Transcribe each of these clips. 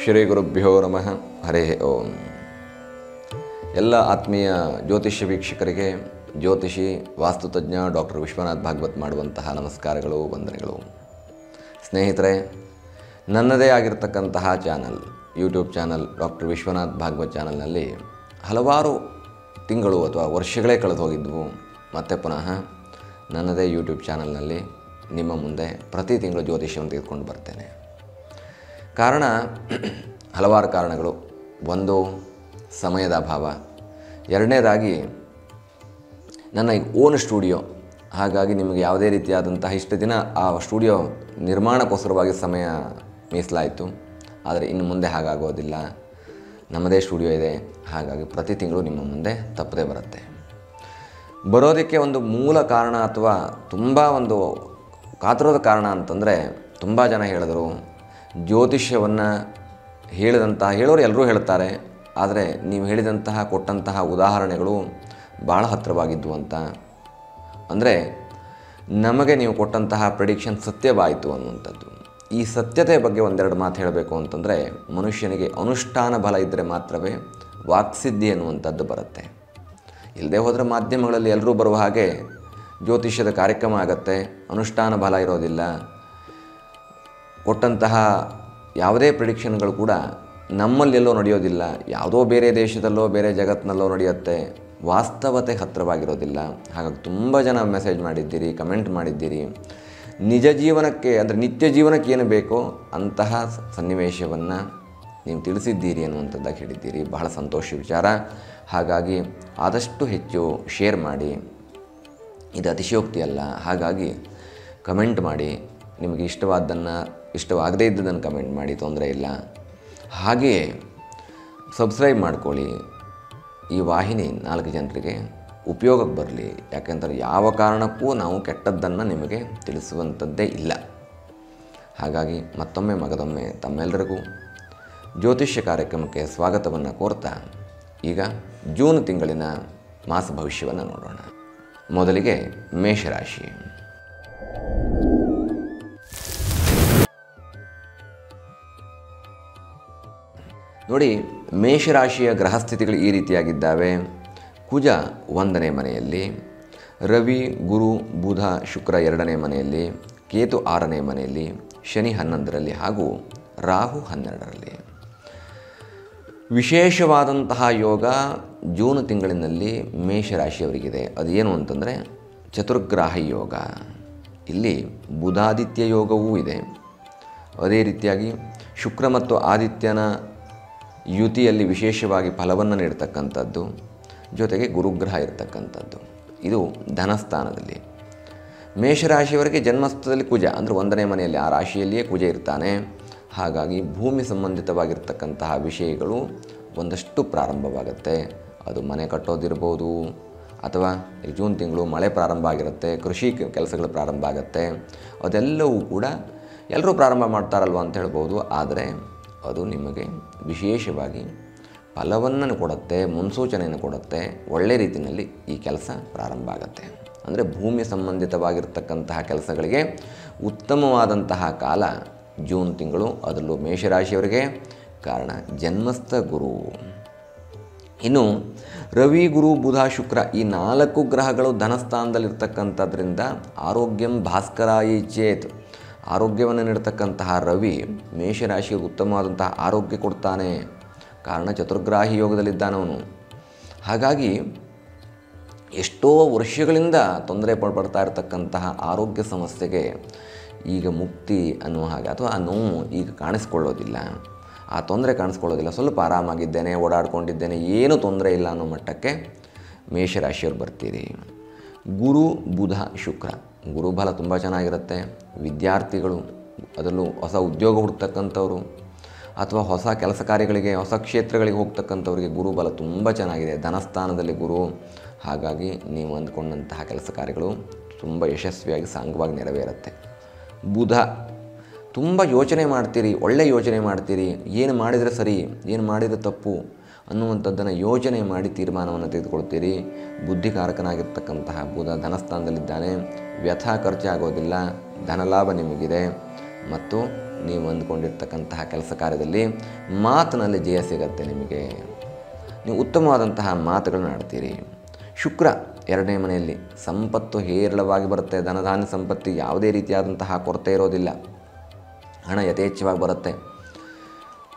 ಶ್ರೀ ಗುರುಭ್ಯೋ ನಮಃ. ಹರೇ ಓಂ. ಎಲ್ಲ ಆತ್ಮೀಯ ಜ್ಯೋತಿಷ್ಯ ವೀಕ್ಷಕರಿಗೆ ಜ್ಯೋತಿಷಿ ವಾಸ್ತುತಜ್ಞ ಡಾಕ್ಟರ್ ವಿಶ್ವನಾಥ್ ಭಾಗವತ್ ಮಾಡುವಂತಹ ನಮಸ್ಕಾರಗಳು, ವಂದನೆಗಳು. ಸ್ನೇಹಿತರೆ, ನನ್ನದೇ ಆಗಿರತಕ್ಕಂತಹ channel, YouTube channel doctor Vishwanath Bhagwat ಚಾನಲ್ನಲ್ಲಿ ಹಲವಾರು ತಿಂಗಳು ಅಥವಾ ವರ್ಷಗಳೇ ಕಳೆದು ಹೋಗಿದ್ವು. ಮತ್ತೆ ಪುನಃ ನನ್ನದೇ ಯೂಟ್ಯೂಬ್ ಚಾನಲ್ನಲ್ಲಿ ನಿಮ್ಮ ಮುಂದೆ ಪ್ರತಿ ತಿಂಗಳು ಜ್ಯೋತಿಷ್ಯವನ್ನು ತೆಗೆದುಕೊಂಡು ಬರ್ತೇನೆ. ಕಾರಣ ಹಲವಾರು ಕಾರಣಗಳು. ಒಂದು, ಸಮಯದ ಅಭಾವ. ಎರಡನೇದಾಗಿ ನನ್ನ ಓನ್ ಸ್ಟುಡಿಯೋ. ಹಾಗಾಗಿ ನಿಮಗೆ ಯಾವುದೇ ರೀತಿಯಾದಂತಹ ಇಷ್ಟು ದಿನ ಆ ಸ್ಟುಡಿಯೋ ನಿರ್ಮಾಣಕ್ಕೋಸ್ಕರವಾಗಿ ಸಮಯ ಮೀಸಲಾಯಿತು. ಆದರೆ ಇನ್ನು ಮುಂದೆ ಹಾಗಾಗೋದಿಲ್ಲ. ನಮ್ಮದೇ ಸ್ಟುಡಿಯೋ ಇದೆ. ಹಾಗಾಗಿ ಪ್ರತಿ ತಿಂಗಳು ನಿಮ್ಮ ಮುಂದೆ ತಪ್ಪದೇ ಬರುತ್ತೆ. ಬರೋದಕ್ಕೆ ಒಂದು ಮೂಲ ಕಾರಣ ಅಥವಾ ತುಂಬ ಒಂದು ಕಾತುರದ ಕಾರಣ ಅಂತಂದರೆ, ತುಂಬ ಜನ ಹೇಳಿದರು ಜ್ಯೋತಿಷ್ಯವನ್ನು ಹೇಳೋರು ಎಲ್ಲರೂ ಹೇಳ್ತಾರೆ, ಆದರೆ ನೀವು ಹೇಳಿದಂತಹ ಕೊಟ್ಟಂತಹ ಉದಾಹರಣೆಗಳು ಭಾಳ ಹತ್ತಿರವಾಗಿದ್ದವು ಅಂತ. ಅಂದರೆ ನಮಗೆ ನೀವು ಕೊಟ್ಟಂತಹ ಪ್ರೆಡಿಕ್ಷನ್ ಸತ್ಯವಾಯಿತು ಅನ್ನುವಂಥದ್ದು. ಈ ಸತ್ಯತೆ ಬಗ್ಗೆ ಒಂದೆರಡು ಮಾತು ಹೇಳಬೇಕು ಅಂತಂದರೆ, ಮನುಷ್ಯನಿಗೆ ಅನುಷ್ಠಾನ ಬಲ ಇದ್ದರೆ ಮಾತ್ರವೇ ವಾಕ್ಸಿದ್ಧಿ ಅನ್ನುವಂಥದ್ದು ಬರುತ್ತೆ. ಇಲ್ಲದೆ ಹೋದರೆ ಮಾಧ್ಯಮಗಳಲ್ಲಿ ಎಲ್ಲರೂ ಬರುವ ಹಾಗೆ ಜ್ಯೋತಿಷ್ಯದ ಕಾರ್ಯಕ್ರಮ ಆಗುತ್ತೆ, ಅನುಷ್ಠಾನ ಬಲ ಇರೋದಿಲ್ಲ. ಕೊಟ್ಟಂತಹ ಯಾವುದೇ ಪ್ರಿಡಿಕ್ಷನ್ಗಳು ಕೂಡ ನಮ್ಮಲ್ಲೆಲ್ಲೋ ನಡೆಯೋದಿಲ್ಲ, ಯಾವುದೋ ಬೇರೆ ದೇಶದಲ್ಲೋ ಬೇರೆ ಜಗತ್ತಿನಲ್ಲೋ ನಡೆಯುತ್ತೆ. ವಾಸ್ತವತೆ ಹತ್ತಿರವಾಗಿರೋದಿಲ್ಲ. ಹಾಗಾಗಿ ತುಂಬ ಜನ ಮೆಸೇಜ್ ಮಾಡಿದ್ದೀರಿ, ಕಮೆಂಟ್ ಮಾಡಿದ್ದೀರಿ. ನಿಜ ಜೀವನಕ್ಕೆ ಅಂದರೆ ನಿತ್ಯ ಜೀವನಕ್ಕೆ ಏನು ಬೇಕೋ ಅಂತಹ ಸನ್ನಿವೇಶವನ್ನು ನೀವು ತಿಳಿಸಿದ್ದೀರಿ ಅನ್ನುವಂಥದ್ದಾಗಿ ಹೇಳಿದ್ದೀರಿ. ಬಹಳ ಸಂತೋಷ ವಿಚಾರ. ಹಾಗಾಗಿ ಆದಷ್ಟು ಹೆಚ್ಚು ಶೇರ್ ಮಾಡಿ. ಇದು ಅತಿಶಯೋಕ್ತಿ ಅಲ್ಲ. ಹಾಗಾಗಿ ಕಮೆಂಟ್ ಮಾಡಿ. ನಿಮಗೆ ಇಷ್ಟವಾಗದೇ ಇದ್ದದನ್ನು ಕಮೆಂಟ್ ಮಾಡಿ, ತೊಂದರೆ ಇಲ್ಲ. ಹಾಗೆಯೇ ಸಬ್ಸ್ಕ್ರೈಬ್ ಮಾಡ್ಕೊಳ್ಳಿ. ಈ ವಾಹಿನಿ 4 ಜನರಿಗೆ ಉಪಯೋಗಕ್ಕೆ ಬರಲಿ. ಯಾಕೆಂದರೆ ಯಾವ ಕಾರಣಕ್ಕೂ ನಾವು ಕೆಟ್ಟದ್ದನ್ನು ನಿಮಗೆ ತಿಳಿಸುವಂಥದ್ದೇ ಇಲ್ಲ. ಹಾಗಾಗಿ ಮತ್ತೊಮ್ಮೆ ಮಗದೊಮ್ಮೆ ತಮ್ಮೆಲ್ಲರಿಗೂ ಜ್ಯೋತಿಷ್ಯ ಕಾರ್ಯಕ್ರಮಕ್ಕೆ ಸ್ವಾಗತವನ್ನು ಕೋರ್ತಾ ಈಗ ಜೂನ್ ತಿಂಗಳಿನ ಮಾಸ ಭವಿಷ್ಯವನ್ನು ನೋಡೋಣ. ಮೊದಲಿಗೆ ಮೇಷರಾಶಿ. ನೋಡಿ, ಮೇಷರಾಶಿಯ ಗ್ರಹಸ್ಥಿತಿಗಳು ಈ ರೀತಿಯಾಗಿದ್ದಾವೆ. ಕುಜ 1ನೇ ಮನೆಯಲ್ಲಿ, ರವಿ, ಗುರು, ಬುಧ, ಶುಕ್ರ 2ನೇ ಮನೆಯಲ್ಲಿ, ಕೇತು 6ನೇ ಮನೆಯಲ್ಲಿ, ಶನಿ 11ರಲ್ಲಿ ಹಾಗೂ ರಾಹು 12ರಲ್ಲಿ. ವಿಶೇಷವಾದಂತಹ ಯೋಗ ಜೂನ್ ತಿಂಗಳಿನಲ್ಲಿ ಮೇಷರಾಶಿಯವರಿಗಿದೆ. ಅದೇನು ಅಂತಂದರೆ ಚತುರ್ಗ್ರಾಹಿ ಯೋಗ. ಇಲ್ಲಿ ಬುಧಾದಿತ್ಯ ಯೋಗವೂ ಇದೆ. ಅದೇ ರೀತಿಯಾಗಿ ಶುಕ್ರ ಮತ್ತು ಆದಿತ್ಯನ ಯುತಿಯಲ್ಲಿ ವಿಶೇಷವಾಗಿ ಫಲವನ್ನು ನೀಡ್ತಕ್ಕಂಥದ್ದು, ಜೊತೆಗೆ ಗುರುಗ್ರಹ ಇರತಕ್ಕಂಥದ್ದು. ಇದು ಧನಸ್ಥಾನದಲ್ಲಿ. ಮೇಷರಾಶಿಯವರಿಗೆ ಜನ್ಮಸ್ಥಳದಲ್ಲಿ ಕುಜ ಅಂದರೆ 1ನೇ ಮನೆಯಲ್ಲಿ, ಆ ರಾಶಿಯಲ್ಲಿಯೇ ಕುಜ ಇರ್ತಾನೆ. ಹಾಗಾಗಿ ಭೂಮಿ ಸಂಬಂಧಿತವಾಗಿರ್ತಕ್ಕಂತಹ ವಿಷಯಗಳು ಒಂದಷ್ಟು ಪ್ರಾರಂಭವಾಗುತ್ತೆ. ಅದು ಮನೆ ಕಟ್ಟೋದಿರ್ಬೋದು, ಅಥವಾ ಜೂನ್ ತಿಂಗಳು ಮಳೆ ಪ್ರಾರಂಭ ಆಗಿರುತ್ತೆ, ಕೃಷಿ ಕೆಲಸಗಳು ಪ್ರಾರಂಭ ಆಗುತ್ತೆ. ಅದೆಲ್ಲವೂ ಕೂಡ ಎಲ್ಲರೂ ಪ್ರಾರಂಭ ಮಾಡ್ತಾರಲ್ವ ಅಂತ ಹೇಳ್ಬೋದು. ಆದರೆ ಅದು ನಿಮಗೆ ವಿಶೇಷವಾಗಿ ಫಲವನ್ನು ಕೊಡುತ್ತೆ, ಮುನ್ಸೂಚನೆಯನ್ನು ಕೊಡುತ್ತೆ. ಒಳ್ಳೆ ರೀತಿಯಲ್ಲಿ ಈ ಕೆಲಸ ಪ್ರಾರಂಭ ಆಗುತ್ತೆ. ಅಂದರೆ ಭೂಮಿ ಸಂಬಂಧಿತವಾಗಿರ್ತಕ್ಕಂತಹ ಕೆಲಸಗಳಿಗೆ ಉತ್ತಮವಾದಂತಹ ಕಾಲ ಜೂನ್ ತಿಂಗಳು. ಅದರಲ್ಲೂ ಮೇಷರಾಶಿಯವರಿಗೆ. ಕಾರಣ ಜನ್ಮಸ್ಥ ಗುರು. ಇನ್ನು ರವಿ, ಗುರು, ಬುಧ, ಶುಕ್ರ ಈ 4 ಗ್ರಹಗಳು ಧನಸ್ಥಾನದಲ್ಲಿರ್ತಕ್ಕಂಥದ್ರಿಂದ ಆರೋಗ್ಯಂ ಭಾಸ್ಕರಾಯಿ ಚೇತ್, ಆರೋಗ್ಯವನ್ನು ನೀಡ್ತಕ್ಕಂತಹ ರವಿ ಮೇಷರಾಶಿಗೆ ಉತ್ತಮವಾದಂತಹ ಆರೋಗ್ಯ ಕೊಡ್ತಾನೆ. ಕಾರಣ ಚತುರ್ಗ್ರಾಹಿ ಯೋಗದಲ್ಲಿದ್ದಾನವನು. ಹಾಗಾಗಿ ಎಷ್ಟೋ ವರ್ಷಗಳಿಂದ ತೊಂದರೆ ಪಡ್ತಾ ಇರತಕ್ಕಂತಹ ಆರೋಗ್ಯ ಸಮಸ್ಯೆಗೆ ಈಗ ಮುಕ್ತಿ ಅನ್ನುವ ಹಾಗೆ, ಅಥವಾ ಆ ನೋವು ಈಗ ಕಾಣಿಸ್ಕೊಳ್ಳೋದಿಲ್ಲ, ಆ ತೊಂದರೆ ಕಾಣಿಸ್ಕೊಳ್ಳೋದಿಲ್ಲ. ಸ್ವಲ್ಪ ಆರಾಮಾಗಿದ್ದೇನೆ, ಓಡಾಡ್ಕೊಂಡಿದ್ದೇನೆ, ಏನೂ ತೊಂದರೆ ಇಲ್ಲ ಅನ್ನೋ ಮಟ್ಟಕ್ಕೆ ಮೇಷರಾಶಿಯವ್ರು ಬರ್ತೀರಿ. ಗುರು, ಬುಧ, ಶುಕ್ರ. ಗುರುಬಲ ತುಂಬ ಚೆನ್ನಾಗಿರುತ್ತೆ. ವಿದ್ಯಾರ್ಥಿಗಳು, ಅದರಲ್ಲೂ ಹೊಸ ಉದ್ಯೋಗ ಹುಡುಕ್ತಕ್ಕಂಥವ್ರು ಅಥವಾ ಹೊಸ ಕೆಲಸ ಕಾರ್ಯಗಳಿಗೆ, ಹೊಸ ಕ್ಷೇತ್ರಗಳಿಗೆ ಹೋಗ್ತಕ್ಕಂಥವ್ರಿಗೆ ಗುರುಬಲ ತುಂಬ ಚೆನ್ನಾಗಿದೆ. ಧನಸ್ಥಾನದಲ್ಲಿ ಗುರು. ಹಾಗಾಗಿ ನೀವು ಅಂದ್ಕೊಂಡಂತಹ ಕೆಲಸ ಕಾರ್ಯಗಳು ತುಂಬ ಯಶಸ್ವಿಯಾಗಿ ಸಾಂಗವಾಗಿ ನೆರವೇರುತ್ತೆ. ಬುಧ, ತುಂಬ ಯೋಚನೆ ಮಾಡ್ತೀರಿ, ಒಳ್ಳೆ ಯೋಚನೆ ಮಾಡ್ತೀರಿ. ಏನು ಮಾಡಿದರೆ ಸರಿ, ಏನು ಮಾಡಿದರೆ ತಪ್ಪು ಅನ್ನುವಂಥದ್ದನ್ನು ಯೋಚನೆ ಮಾಡಿ ತೀರ್ಮಾನವನ್ನು ತೆಗೆದುಕೊಳ್ತೀರಿ. ಬುದ್ಧಿಕಾರಕನಾಗಿರ್ತಕ್ಕಂತಹ ಬುಧ ಧನಸ್ಥಾನದಲ್ಲಿದ್ದಾನೆ. ವ್ಯಥ ಖರ್ಚಾಗೋದಿಲ್ಲ, ಧನಲಾಭ ನಿಮಗಿದೆ ಮತ್ತು ನೀವು ಅಂದ್ಕೊಂಡಿರ್ತಕ್ಕಂತಹ ಕೆಲಸ ಕಾರ್ಯದಲ್ಲಿ ಮಾತಿನಲ್ಲಿ ಜಯ ಸಿಗತ್ತೆ ನಿಮಗೆ. ನೀವು ಉತ್ತಮವಾದಂತಹ ಮಾತುಗಳನ್ನು ಆಡ್ತೀರಿ. ಶುಕ್ರ 2ನೇ ಮನೆಯಲ್ಲಿ ಸಂಪತ್ತು ಹೇರಳವಾಗಿ ಬರುತ್ತೆ. ಧನಧಾನ್ಯ ಸಂಪತ್ತಿ ಯಾವುದೇ ರೀತಿಯಾದಂತಹ ಕೊರತೆ ಇರೋದಿಲ್ಲ. ಹಣ ಯಥೇಚ್ಛವಾಗಿ ಬರುತ್ತೆ.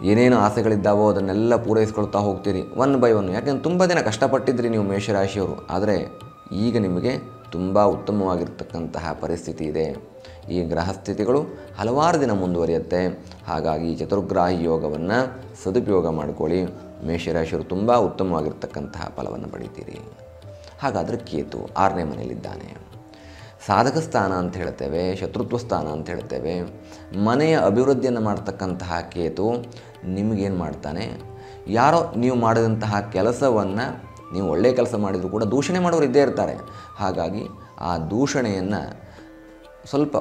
ಏನೇನು ಆಸೆಗಳಿದ್ದಾವೋ ಅದನ್ನೆಲ್ಲ ಪೂರೈಸ್ಕೊಳ್ತಾ ಹೋಗ್ತೀರಿ ಒನ್ ಬೈ ಒನ್. ಯಾಕೆಂದ್ರೆ ತುಂಬ ದಿನ ಕಷ್ಟಪಟ್ಟಿದ್ರಿ ನೀವು ಮೇಷರಾಶಿಯವರು, ಆದರೆ ಈಗ ನಿಮಗೆ ತುಂಬ ಉತ್ತಮವಾಗಿರ್ತಕ್ಕಂತಹ ಪರಿಸ್ಥಿತಿ ಇದೆ. ಈ ಗ್ರಹಸ್ಥಿತಿಗಳು ಹಲವಾರು ದಿನ ಮುಂದುವರಿಯುತ್ತೆ. ಹಾಗಾಗಿ ಚತುರ್ಗ್ರಾಹಿ ಯೋಗವನ್ನು ಸದುಪಯೋಗ ಮಾಡಿಕೊಳ್ಳಿ. ಮೇಷರಾಶಿಯವರು ತುಂಬ ಉತ್ತಮವಾಗಿರ್ತಕ್ಕಂತಹ ಫಲವನ್ನು ಪಡಿತೀರಿ. ಹಾಗಾದರೆ ಕೇತು 6ನೇ ಮನೆಯಲ್ಲಿದ್ದಾನೆ. ಸಾಧಕ ಸ್ಥಾನ ಅಂತ ಹೇಳ್ತೇವೆ, ಶತ್ರುತ್ವ ಸ್ಥಾನ ಅಂತ ಹೇಳ್ತೇವೆ. ಮನೆಯ ಅಭಿವೃದ್ಧಿಯನ್ನು ಮಾಡ್ತಕ್ಕಂತಹ ಕೇತು ನಿಮಗೇನು ಮಾಡ್ತಾನೆ, ಯಾರೋ ನೀವು ಮಾಡಿದಂತಹ ಕೆಲಸವನ್ನು ನೀವು ಒಳ್ಳೆಯ ಕೆಲಸ ಮಾಡಿದರೂ ಕೂಡ ದೂಷಣೆ ಮಾಡೋರು ಇದ್ದೇ ಇರ್ತಾರೆ. ಹಾಗಾಗಿ ಆ ದೂಷಣೆಯನ್ನು ಸ್ವಲ್ಪ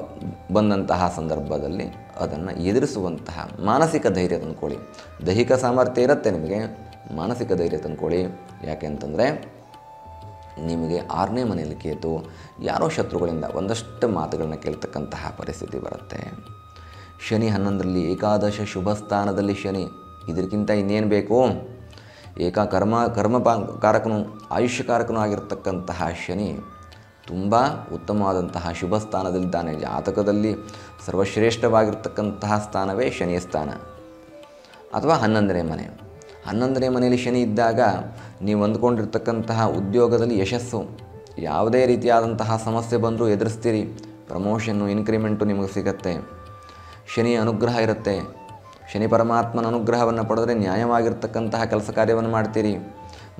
ಬಂದಂತಹ ಸಂದರ್ಭದಲ್ಲಿ ಅದನ್ನು ಎದುರಿಸುವಂತಹ ಮಾನಸಿಕ ಧೈರ್ಯ ತಂದ್ಕೊಳ್ಳಿ. ದೈಹಿಕ ಸಾಮರ್ಥ್ಯ ಇರುತ್ತೆ ನಿಮಗೆ, ಮಾನಸಿಕ ಧೈರ್ಯ ತಂದ್ಕೊಳ್ಳಿ. ಯಾಕೆ ಅಂತಂದರೆ ನಿಮಗೆ 6ನೇ ಮನೆಯಲ್ಲಿ ಕೇತು ಯಾರೋ ಶತ್ರುಗಳಿಂದ ಒಂದಷ್ಟು ಮಾತುಗಳನ್ನ ಕೇಳ್ತಕ್ಕಂತಹ ಪರಿಸ್ಥಿತಿ ಬರುತ್ತೆ. ಶನಿ 11ರಲ್ಲಿ ಏಕಾದಶ ಶುಭ ಸ್ಥಾನದಲ್ಲಿ ಶನಿ. ಇದಕ್ಕಿಂತ ಇನ್ನೇನು ಬೇಕು? ಕರ್ಮಕಾರಕನು ಆಯುಷ್ಯಕಾರಕನೂ ಆಗಿರ್ತಕ್ಕಂತಹ ಶನಿ ತುಂಬ ಉತ್ತಮವಾದಂತಹ ಶುಭ ಸ್ಥಾನದಲ್ಲಿದ್ದಾನೆ. ಜಾತಕದಲ್ಲಿ ಸರ್ವಶ್ರೇಷ್ಠವಾಗಿರ್ತಕ್ಕಂತಹ ಸ್ಥಾನವೇ ಶನಿಯ ಸ್ಥಾನ ಅಥವಾ 11ನೇ ಮನೆ. 11ನೇ ಮನೆಯಲ್ಲಿ ಶನಿ ಇದ್ದಾಗ ನೀವು ಅಂದ್ಕೊಂಡಿರ್ತಕ್ಕಂತಹ ಉದ್ಯೋಗದಲ್ಲಿ ಯಶಸ್ಸು, ಯಾವುದೇ ರೀತಿಯಾದಂತಹ ಸಮಸ್ಯೆ ಬಂದರೂ ಎದುರಿಸ್ತೀರಿ. ಪ್ರಮೋಷನ್ನು, ಇನ್ಕ್ರಿಮೆಂಟು ನಿಮಗೆ ಸಿಗತ್ತೆ. ಶನಿ ಅನುಗ್ರಹ ಇರುತ್ತೆ. ಶನಿ ಪರಮಾತ್ಮನ ಅನುಗ್ರಹವನ್ನು ಪಡೆದರೆ ನ್ಯಾಯವಾಗಿರ್ತಕ್ಕಂತಹ ಕೆಲಸ ಕಾರ್ಯವನ್ನು ಮಾಡ್ತೀರಿ.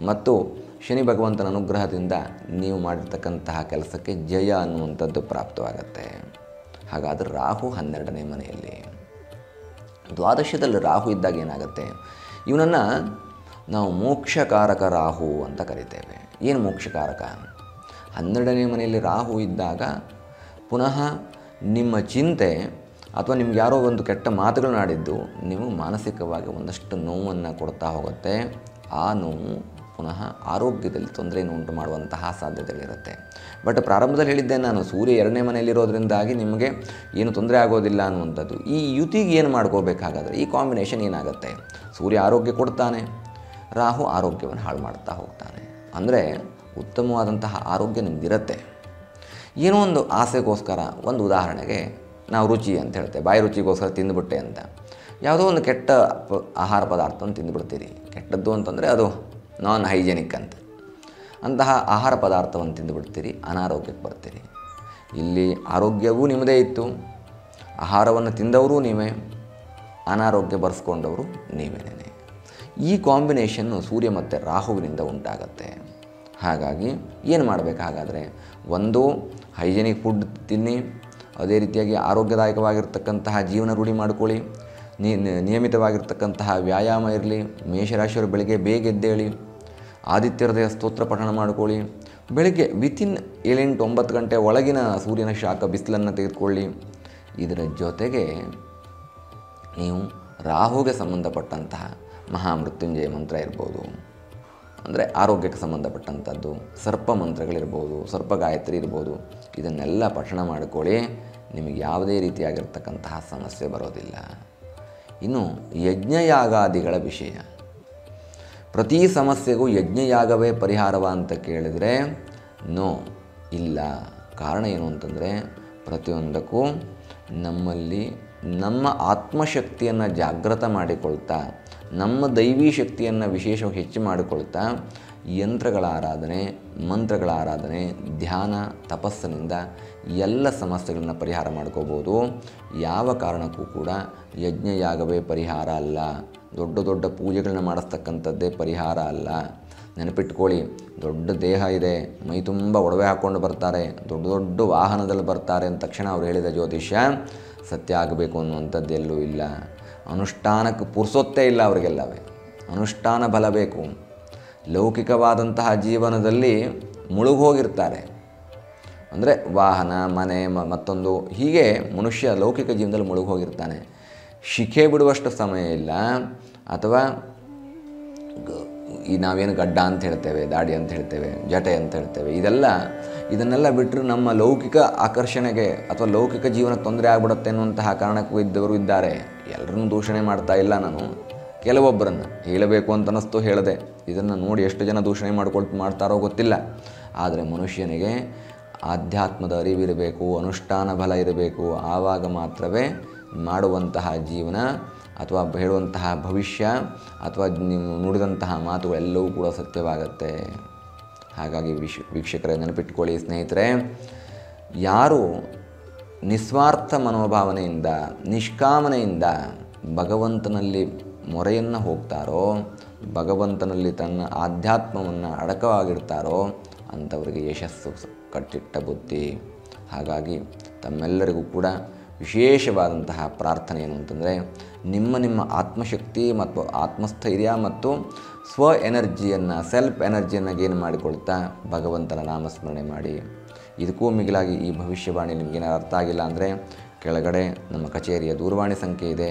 ಮತ್ತು ಶನಿ ಭಗವಂತನ ಅನುಗ್ರಹದಿಂದ ನೀವು ಮಾಡಿರ್ತಕ್ಕಂತಹ ಕೆಲಸಕ್ಕೆ ಜಯ ಅನ್ನುವಂಥದ್ದು ಪ್ರಾಪ್ತವಾಗತ್ತೆ. ಹಾಗಾದರೆ ರಾಹು 12ನೇ ಮನೆಯಲ್ಲಿ, ದ್ವಾದಶದಲ್ಲಿ ರಾಹು ಇದ್ದಾಗ ಏನಾಗುತ್ತೆ? ಇವನನ್ನು ನಾವು ಮೋಕ್ಷಕಾರಕ ರಾಹು ಅಂತ ಕರಿತೇವೆ. ಏನು ಮೋಕ್ಷಕಾರಕ? 12ನೇ ಮನೆಯಲ್ಲಿ ರಾಹು ಇದ್ದಾಗ ಪುನಃ ನಿಮ್ಮ ಚಿಂತೆ ಅಥವಾ ನಿಮ್ಗೆ ಯಾರೋ ಒಂದು ಕೆಟ್ಟ ಮಾತುಗಳನ್ನ ಆಡಿದ್ದು ನಿಮಗೆ ಮಾನಸಿಕವಾಗಿ ಒಂದಷ್ಟು ನೋವನ್ನು ಕೊಡ್ತಾ ಹೋಗುತ್ತೆ. ಆ ನೋವು ಪುನಃ ಆರೋಗ್ಯದಲ್ಲಿ ತೊಂದರೆಯನ್ನು ಉಂಟು ಮಾಡುವಂತಹ ಸಾಧ್ಯತೆಗಳಿರುತ್ತೆ. ಬಟ್ ಪ್ರಾರಂಭದಲ್ಲಿ ಹೇಳಿದ್ದೆ ನಾನು, ಸೂರ್ಯ 2ನೇ ಮನೆಯಲ್ಲಿರೋದ್ರಿಂದಾಗಿ ನಿಮಗೆ ಏನು ತೊಂದರೆ ಆಗೋದಿಲ್ಲ ಅನ್ನುವಂಥದ್ದು. ಈ ಯುತಿಗೆ ಏನು ಮಾಡ್ಕೋಬೇಕಾಗಾದರೆ ಈ ಕಾಂಬಿನೇಷನ್ ಏನಾಗುತ್ತೆ? ಸೂರ್ಯ ಆರೋಗ್ಯ ಕೊಡ್ತಾನೆ, ರಾಹು ಆರೋಗ್ಯವನ್ನು ಹಾಳು ಮಾಡ್ತಾ ಹೋಗ್ತಾನೆ. ಅಂದರೆ ಉತ್ತಮವಾದಂತಹ ಆರೋಗ್ಯ ನಿಮಗಿರುತ್ತೆ. ಏನೋ ಒಂದು ಆಸೆಗೋಸ್ಕರ, ಒಂದು ಉದಾಹರಣೆಗೆ ನಾವು ರುಚಿ ಅಂತ ಹೇಳ್ತೇವೆ, ಬಾಯಿ ರುಚಿಗೋಸ್ಕರ ತಿಂದುಬಿಟ್ಟೆ ಅಂತ ಯಾವುದೋ ಒಂದು ಕೆಟ್ಟ ಆಹಾರ ಪದಾರ್ಥವನ್ನು ತಿಂದುಬಿಡ್ತೀರಿ. ಕೆಟ್ಟದ್ದು ಅಂತಂದರೆ ಅದು ನಾನ್ ಹೈಜೆನಿಕ್ ಅಂತಹ ಆಹಾರ ಪದಾರ್ಥವನ್ನು ತಿಂದುಬಿಡ್ತೀರಿ, ಅನಾರೋಗ್ಯಕ್ಕೆ ಬರ್ತೀರಿ. ಇಲ್ಲಿ ಆರೋಗ್ಯವೂ ನಿಮ್ಮದೇ ಇತ್ತು, ಆಹಾರವನ್ನು ತಿಂದವರು ನೀವೇ, ಅನಾರೋಗ್ಯ ಬರೆಸ್ಕೊಂಡವರು ನೀವೇನೇ. ಈ ಕಾಂಬಿನೇಷನ್ನು ಸೂರ್ಯ ಮತ್ತು ರಾಹುವಿನಿಂದ ಉಂಟಾಗತ್ತೆ. ಹಾಗಾಗಿ ಏನು ಮಾಡಬೇಕಾಗಾದರೆ, ಒಂದು ಹೈಜೆನಿಕ್ ಫುಡ್ ತಿನ್ನಿ, ಅದೇ ರೀತಿಯಾಗಿ ಆರೋಗ್ಯದಾಯಕವಾಗಿರ್ತಕ್ಕಂತಹ ಜೀವನ ರೂಢಿ ಮಾಡಿಕೊಳ್ಳಿ. ನಿಯಮಿತವಾಗಿರ್ತಕ್ಕಂತಹ ವ್ಯಾಯಾಮ ಇರಲಿ. ಮೇಷರಾಶಿಯವರು ಬೆಳಗ್ಗೆ ಬೇಗ ಎದ್ದೇಳಿ ಆದಿತ್ಯ ಹೃದಯ ಸ್ತೋತ್ರ ಪಠಣ ಮಾಡಿಕೊಳ್ಳಿ. ಬೆಳಗ್ಗೆ ವಿತಿನ್ 7-9 ಗಂಟೆ ಒಳಗಿನ ಸೂರ್ಯನ ಶಾಖ ಬಿಸಿಲನ್ನು ತೆಗೆದುಕೊಳ್ಳಿ. ಇದರ ಜೊತೆಗೆ ನೀವು ರಾಹುಗೆ ಸಂಬಂಧಪಟ್ಟಂತಹ ಮಹಾಮೃತ್ಯುಂಜಯ ಮಂತ್ರ ಇರ್ಬೋದು, ಅಂದರೆ ಆರೋಗ್ಯಕ್ಕೆ ಸಂಬಂಧಪಟ್ಟಂಥದ್ದು, ಸರ್ಪ ಮಂತ್ರಗಳಿರ್ಬೋದು, ಸರ್ಪ ಗಾಯತ್ರಿ ಇರ್ಬೋದು, ಇದನ್ನೆಲ್ಲ ಪಠಣ ಮಾಡಿಕೊಳ್ಳಿ. ನಿಮಗೆ ಯಾವುದೇ ರೀತಿಯಾಗಿರ್ತಕ್ಕಂತಹ ಸಮಸ್ಯೆ ಬರೋದಿಲ್ಲ. ಇನ್ನು ಯಜ್ಞಯಾಗಾದಿಗಳ ವಿಷಯ, ಪ್ರತಿ ಸಮಸ್ಯೆಗೂ ಯಜ್ಞಯಾಗವೇ ಪರಿಹಾರವ ಅಂತ ಕೇಳಿದರೆ ನೋ, ಇಲ್ಲ. ಕಾರಣ ಏನು ಅಂತಂದರೆ, ಪ್ರತಿಯೊಂದಕ್ಕೂ ನಮ್ಮಲ್ಲಿ ನಮ್ಮ ಆತ್ಮಶಕ್ತಿಯನ್ನು ಜಾಗೃತ ಮಾಡಿಕೊಳ್ತಾ, ನಮ್ಮ ದೈವೀ ಶಕ್ತಿಯನ್ನು ವಿಶೇಷವಾಗಿ ಹೆಚ್ಚು ಮಾಡಿಕೊಳ್ತಾ ಯಂತ್ರಗಳ ಆರಾಧನೆ, ಮಂತ್ರಗಳ ಆರಾಧನೆ, ಧ್ಯಾನ, ತಪಸ್ಸಿನಿಂದ ಎಲ್ಲ ಸಮಸ್ಯೆಗಳನ್ನು ಪರಿಹಾರ ಮಾಡ್ಕೋಬೋದು. ಯಾವ ಕಾರಣಕ್ಕೂ ಕೂಡ ಯಜ್ಞಯಾಗವೇ ಪರಿಹಾರ ಅಲ್ಲ. ದೊಡ್ಡ ದೊಡ್ಡ ಪೂಜೆಗಳನ್ನ ಮಾಡಿಸ್ತಕ್ಕಂಥದ್ದೇ ಪರಿಹಾರ ಅಲ್ಲ. ನೆನಪಿಟ್ಕೊಳ್ಳಿ, ದೊಡ್ಡ ದೇಹ ಇದೆ, ಮೈ ತುಂಬ ಒಡವೆ ಹಾಕ್ಕೊಂಡು ಬರ್ತಾರೆ, ದೊಡ್ಡ ದೊಡ್ಡ ವಾಹನದಲ್ಲಿ ಬರ್ತಾರೆ ಅಂದ ತಕ್ಷಣ ಅವ್ರು ಹೇಳಿದ ಜ್ಯೋತಿಷ್ಯ ಸತ್ಯ ಆಗಬೇಕು ಅನ್ನುವಂಥದ್ದು ಎಲ್ಲೂ ಇಲ್ಲ. ಅನುಷ್ಠಾನಕ್ಕೆ ಪುರ್ಸೊತ್ತೇ ಇಲ್ಲ ಅವರಿಗೆಲ್ಲವೇ. ಅನುಷ್ಠಾನ ಬಲ ಬೇಕು. ಲೌಕಿಕವಾದಂತಹ ಜೀವನದಲ್ಲಿ ಮುಳುಗೋಗಿರ್ತಾರೆ. ಅಂದರೆ ವಾಹನ, ಮನೆ, ಮತ್ತೊಂದು, ಹೀಗೆ ಮನುಷ್ಯ ಲೌಕಿಕ ಜೀವನದಲ್ಲಿ ಮುಳುಗೋಗಿರ್ತಾನೆ. ಶಿಖೆ ಬಿಡುವಷ್ಟು ಸಮಯ ಇಲ್ಲ, ಅಥವಾ ಈ ನಾವೇನು ಗಡ್ಡ ಅಂತ ಹೇಳ್ತೇವೆ, ದಾಡಿ ಅಂತ ಹೇಳ್ತೇವೆ, ಜಟೆ ಅಂತ ಹೇಳ್ತೇವೆ, ಇದನ್ನೆಲ್ಲ ಬಿಟ್ಟರೆ ನಮ್ಮ ಲೌಕಿಕ ಆಕರ್ಷಣೆಗೆ ಅಥವಾ ಲೌಕಿಕ ಜೀವನಕ್ಕೆ ತೊಂದರೆ ಆಗ್ಬಿಡುತ್ತೆ ಅನ್ನುವಂತಹ ಕಾರಣಕ್ಕೂ ಇದ್ದವರು ಇದ್ದಾರೆ. ಎಲ್ಲರನ್ನೂ ದೂಷಣೆ ಮಾಡ್ತಾ ಇಲ್ಲ ನಾನು, ಕೆಲವೊಬ್ಬರನ್ನು ಹೇಳಬೇಕು ಅಂತ ಅನ್ನಿಸ್ತು ಹೇಳಿದೆ. ಇದನ್ನು ನೋಡಿ ಎಷ್ಟು ಜನ ದೂಷಣೆ ಮಾಡ್ತಾರೋ ಗೊತ್ತಿಲ್ಲ. ಆದರೆ ಮನುಷ್ಯನಿಗೆ ಆಧ್ಯಾತ್ಮದ ಅರಿವಿರಬೇಕು, ಅನುಷ್ಠಾನ ಬಲ ಇರಬೇಕು. ಆವಾಗ ಮಾತ್ರವೇ ಮಾಡುವಂತಹ ಜೀವನ ಅಥವಾ ಹೇಳುವಂತಹ ಭವಿಷ್ಯ ಅಥವಾ ನೀವು ನುಡಿದಂತಹ ಮಾತುಗಳೆಲ್ಲವೂ ಕೂಡ ಸತ್ಯವಾಗತ್ತೆ. ಹಾಗಾಗಿ ವೀಕ್ಷಕರೇ ನೆನಪಿಟ್ಕೊಳ್ಳಿ ಸ್ನೇಹಿತರೆ, ಯಾರು ನಿಸ್ವಾರ್ಥ ಮನೋಭಾವನೆಯಿಂದ ನಿಷ್ಕಾಮನೆಯಿಂದ ಭಗವಂತನಲ್ಲಿ ಮೊರೆಯನ್ನು ಹೋಗ್ತಾರೋ, ಭಗವಂತನಲ್ಲಿ ತನ್ನ ಆಧ್ಯಾತ್ಮವನ್ನು ಅಡಕವಾಗಿಡ್ತಾರೋ ಅಂಥವರಿಗೆ ಯಶಸ್ಸು ಕಟ್ಟಿಟ್ಟ ಬುದ್ಧಿ. ಹಾಗಾಗಿ ತಮ್ಮೆಲ್ಲರಿಗೂ ಕೂಡ ವಿಶೇಷವಾದಂತಹ ಪ್ರಾರ್ಥನೆ ಏನು ಅಂತಂದರೆ, ನಿಮ್ಮ ಆತ್ಮಶಕ್ತಿ ಮತ್ತು ಆತ್ಮಸ್ಥೈರ್ಯ ಮತ್ತು ಸ್ವ ಎನರ್ಜಿಯನ್ನು, ಸೆಲ್ಫ್ ಎನರ್ಜಿಯನ್ನು ಗೇನ್ ಮಾಡಿಕೊಳ್ತಾ ಭಗವಂತನ ನಾಮಸ್ಮರಣೆ ಮಾಡಿ. ಇದಕ್ಕೂ ಮಿಗಿಲಾಗಿ ಈ ಭವಿಷ್ಯವಾಣಿ ನಿಮಗೇನಾರು ಅರ್ಥ ಆಗಿಲ್ಲ ಅಂದರೆ ಕೆಳಗಡೆ ನಮ್ಮ ಕಚೇರಿಯ ದೂರವಾಣಿ ಸಂಖ್ಯೆ ಇದೆ,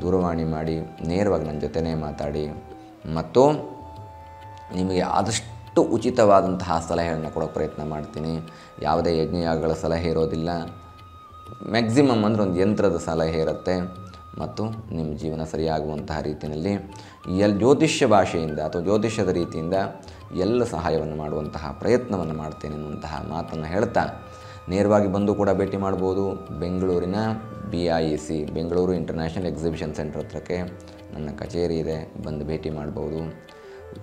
ದೂರವಾಣಿ ಮಾಡಿ ನೇರವಾಗಿ ನನ್ನ ಜೊತೆನೇ ಮಾತಾಡಿ ಮತ್ತು ನಿಮಗೆ ಆದಷ್ಟು ಉಚಿತವಾದಂತಹ ಸಲಹೆಯನ್ನು ಕೊಡೋಕ್ಕೆ ಪ್ರಯತ್ನ ಮಾಡ್ತೀನಿ. ಯಾವುದೇ ಯಜ್ಞಯಾಗಗಳ ಸಲಹೆ ಇರೋದಿಲ್ಲ, ಮ್ಯಾಕ್ಸಿಮಮ್ ಅಂದರೆ ಒಂದು ಯಂತ್ರದ ಸಲಹೆ ಇರುತ್ತೆ ಮತ್ತು ನಿಮ್ಮ ಜೀವನ ಸರಿಯಾಗುವಂತಹ ರೀತಿಯಲ್ಲಿ ಜ್ಯೋತಿಷ್ಯ ಭಾಷೆಯಿಂದ ಅಥವಾ ಜ್ಯೋತಿಷ್ಯದ ರೀತಿಯಿಂದ ಎಲ್ಲ ಸಹಾಯವನ್ನು ಮಾಡುವಂತಹ ಪ್ರಯತ್ನವನ್ನು ಮಾಡ್ತೇನೆ ಅನ್ನುವಂತಹ ಮಾತನ್ನು ಹೇಳ್ತಾ ನೇರವಾಗಿ ಬಂದು ಕೂಡ ಭೇಟಿ ಮಾಡ್ಬೋದು. ಬೆಂಗಳೂರಿನ BIEC Bengaluru international exhibition centre ಹತ್ರಕ್ಕೆ ನನ್ನ ಕಚೇರಿ ಇದೆ, ಬಂದು ಭೇಟಿ ಮಾಡ್ಬೋದು.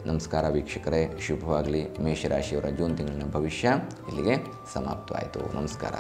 ನಮಸ್ಕಾರ ವೀಕ್ಷಕರೇ, ಶುಭವಾಗಲಿ. ಮೇಷರಾಶಿಯವರ ಜೂನ್ ತಿಂಗಳಿನ ಭವಿಷ್ಯ ಇಲ್ಲಿಗೆ ಸಮಾಪ್ತವಾಯಿತು. ನಮಸ್ಕಾರ.